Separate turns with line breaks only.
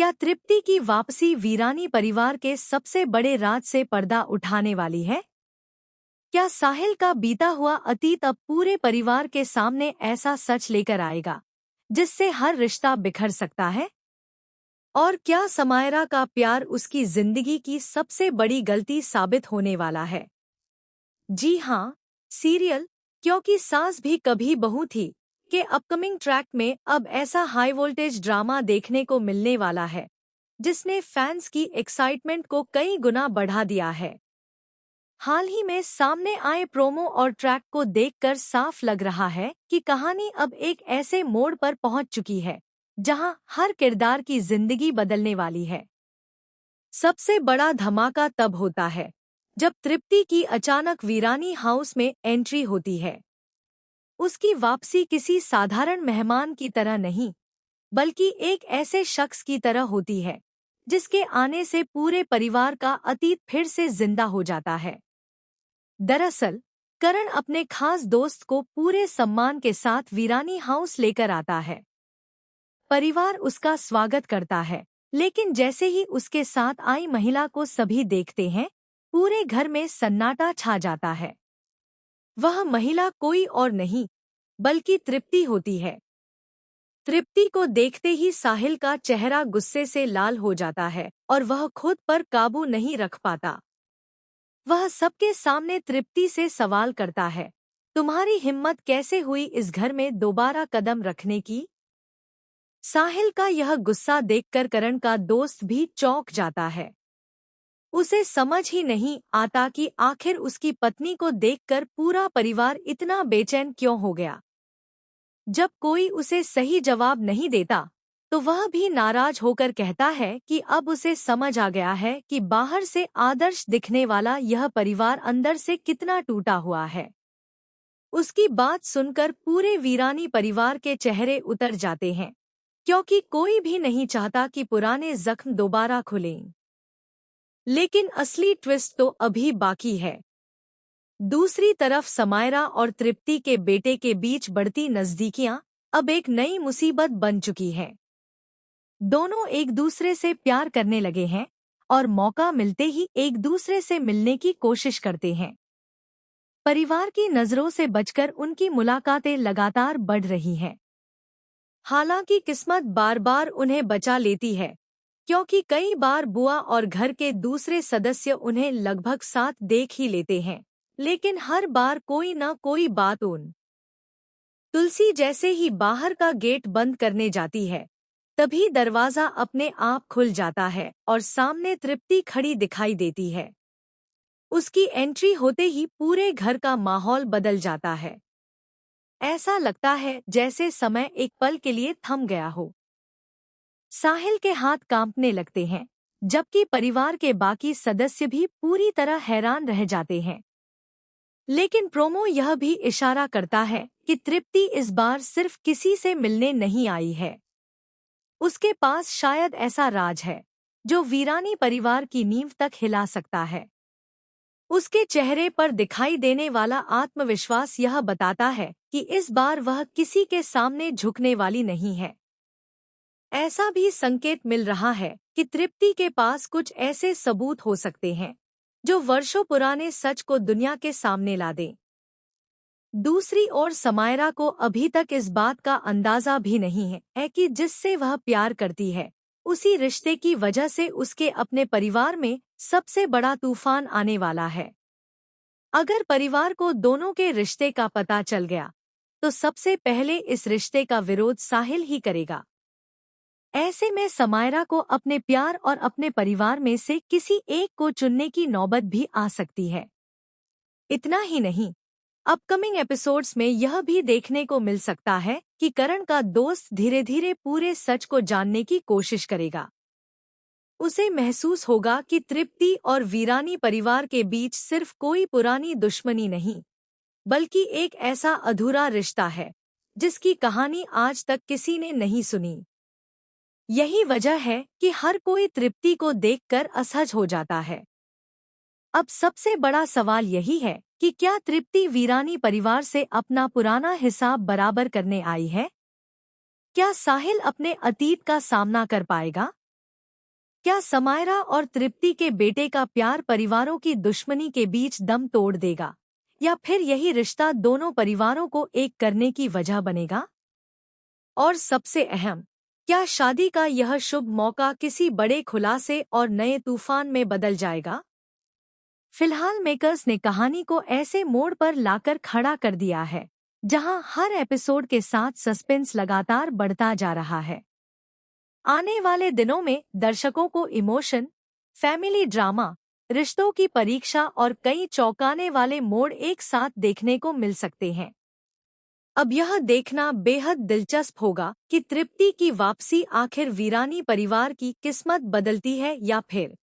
क्या तृप्ति की वापसी वीरानी परिवार के सबसे बड़े राज से पर्दा उठाने वाली है? क्या साहिल का बीता हुआ अतीत अब पूरे परिवार के सामने ऐसा सच लेकर आएगा जिससे हर रिश्ता बिखर सकता है? और क्या समायरा का प्यार उसकी जिंदगी की सबसे बड़ी गलती साबित होने वाला है? जी हाँ, सीरियल क्योंकि सास भी कभी बहू थी के अपकमिंग ट्रैक में अब ऐसा हाई वोल्टेज ड्रामा देखने को मिलने वाला है जिसने फैंस की एक्साइटमेंट को कई गुना बढ़ा दिया है। हाल ही में सामने आए प्रोमो और ट्रैक को देखकर साफ लग रहा है कि कहानी अब एक ऐसे मोड़ पर पहुंच चुकी है जहां हर किरदार की जिंदगी बदलने वाली है। सबसे बड़ा धमाका तब होता है जब तृप्ति की अचानक वीरानी हाउस में एंट्री होती है। उसकी वापसी किसी साधारण मेहमान की तरह नहीं, बल्कि एक ऐसे शख्स की तरह होती है जिसके आने से पूरे परिवार का अतीत फिर से जिंदा हो जाता है। दरअसल करण अपने खास दोस्त को पूरे सम्मान के साथ वीरानी हाउस लेकर आता है। परिवार उसका स्वागत करता है, लेकिन जैसे ही उसके साथ आई महिला को सभी देखते हैं, पूरे घर में सन्नाटा छा जाता है। वह महिला कोई और नहीं बल्कि तृप्ति होती है। तृप्ति को देखते ही साहिल का चेहरा गुस्से से लाल हो जाता है और वह खुद पर काबू नहीं रख पाता। वह सबके सामने तृप्ति से सवाल करता है, तुम्हारी हिम्मत कैसे हुई इस घर में दोबारा कदम रखने की? साहिल का यह गुस्सा देखकर करण का दोस्त भी चौंक जाता है। उसे समझ ही नहीं आता कि आखिर उसकी पत्नी को देखकर पूरा परिवार इतना बेचैन क्यों हो गया। जब कोई उसे सही जवाब नहीं देता तो वह भी नाराज होकर कहता है कि अब उसे समझ आ गया है कि बाहर से आदर्श दिखने वाला यह परिवार अंदर से कितना टूटा हुआ है। उसकी बात सुनकर पूरे वीरानी परिवार के चेहरे उतर जाते हैं, क्योंकि कोई भी नहीं चाहता कि पुराने जख्म दोबारा खुलें। लेकिन असली ट्विस्ट तो अभी बाकी है। दूसरी तरफ समायरा और तृप्ति के बेटे के बीच बढ़ती नजदीकियां अब एक नई मुसीबत बन चुकी है। दोनों एक दूसरे से प्यार करने लगे हैं और मौका मिलते ही एक दूसरे से मिलने की कोशिश करते हैं। परिवार की नजरों से बचकर उनकी मुलाकातें लगातार बढ़ रही हैं। हालांकि किस्मत बार बार उन्हें बचा लेती है, क्योंकि कई बार बुआ और घर के दूसरे सदस्य उन्हें लगभग साथ देख ही लेते हैं, लेकिन हर बार कोई न कोई बात उन तुलसी जैसे ही बाहर का गेट बंद करने जाती है, तभी दरवाजा अपने आप खुल जाता है और सामने तृप्ति खड़ी दिखाई देती है। उसकी एंट्री होते ही पूरे घर का माहौल बदल जाता है। ऐसा लगता है जैसे समय एक पल के लिए थम गया हो। साहिल के हाथ कांपने लगते हैं, जबकि परिवार के बाकी सदस्य भी पूरी तरह हैरान रह जाते हैं। लेकिन प्रोमो यह भी इशारा करता है कि तृप्ति इस बार सिर्फ किसी से मिलने नहीं आई है। उसके पास शायद ऐसा राज है जो वीरानी परिवार की नींव तक हिला सकता है। उसके चेहरे पर दिखाई देने वाला आत्मविश्वास यह बताता है कि इस बार वह किसी के सामने झुकने वाली नहीं है। ऐसा भी संकेत मिल रहा है कि तृप्ति के पास कुछ ऐसे सबूत हो सकते हैं जो वर्षों पुराने सच को दुनिया के सामने ला दें। दूसरी ओर समायरा को अभी तक इस बात का अंदाजा भी नहीं है कि जिससे वह प्यार करती है, उसी रिश्ते की वजह से उसके अपने परिवार में सबसे बड़ा तूफान आने वाला है। अगर परिवार को दोनों के रिश्ते का पता चल गया, तो सबसे पहले इस रिश्ते का विरोध साहिल ही करेगा। ऐसे में समायरा को अपने प्यार और अपने परिवार में से किसी एक को चुनने की नौबत भी आ सकती है। इतना ही नहीं, अपकमिंग एपिसोड्स में यह भी देखने को मिल सकता है कि करण का दोस्त धीरे धीरे पूरे सच को जानने की कोशिश करेगा। उसे महसूस होगा कि तृप्ति और वीरानी परिवार के बीच सिर्फ कोई पुरानी दुश्मनी नहीं, बल्कि एक ऐसा अधूरा रिश्ता है जिसकी कहानी आज तक किसी ने नहीं सुनी। यही वजह है कि हर कोई तृप्ति को देखकर असहज हो जाता है। अब सबसे बड़ा सवाल यही है कि क्या तृप्ति वीरानी परिवार से अपना पुराना हिसाब बराबर करने आई है? क्या साहिल अपने अतीत का सामना कर पाएगा? क्या समायरा और तृप्ति के बेटे का प्यार परिवारों की दुश्मनी के बीच दम तोड़ देगा, या फिर यही रिश्ता दोनों परिवारों को एक करने की वजह बनेगा? और सबसे अहम, क्या शादी का यह शुभ मौका किसी बड़े खुलासे और नए तूफान में बदल जाएगा? फिलहाल मेकर्स ने कहानी को ऐसे मोड़ पर लाकर खड़ा कर दिया है जहां हर एपिसोड के साथ सस्पेंस लगातार बढ़ता जा रहा है। आने वाले दिनों में दर्शकों को इमोशन, फैमिली ड्रामा, रिश्तों की परीक्षा और कई चौंकाने वाले मोड़ एक साथ देखने को मिल सकते हैं। अब यह देखना बेहद दिलचस्प होगा कि तृप्ति की वापसी आखिर वीरानी परिवार की किस्मत बदलती है या फिर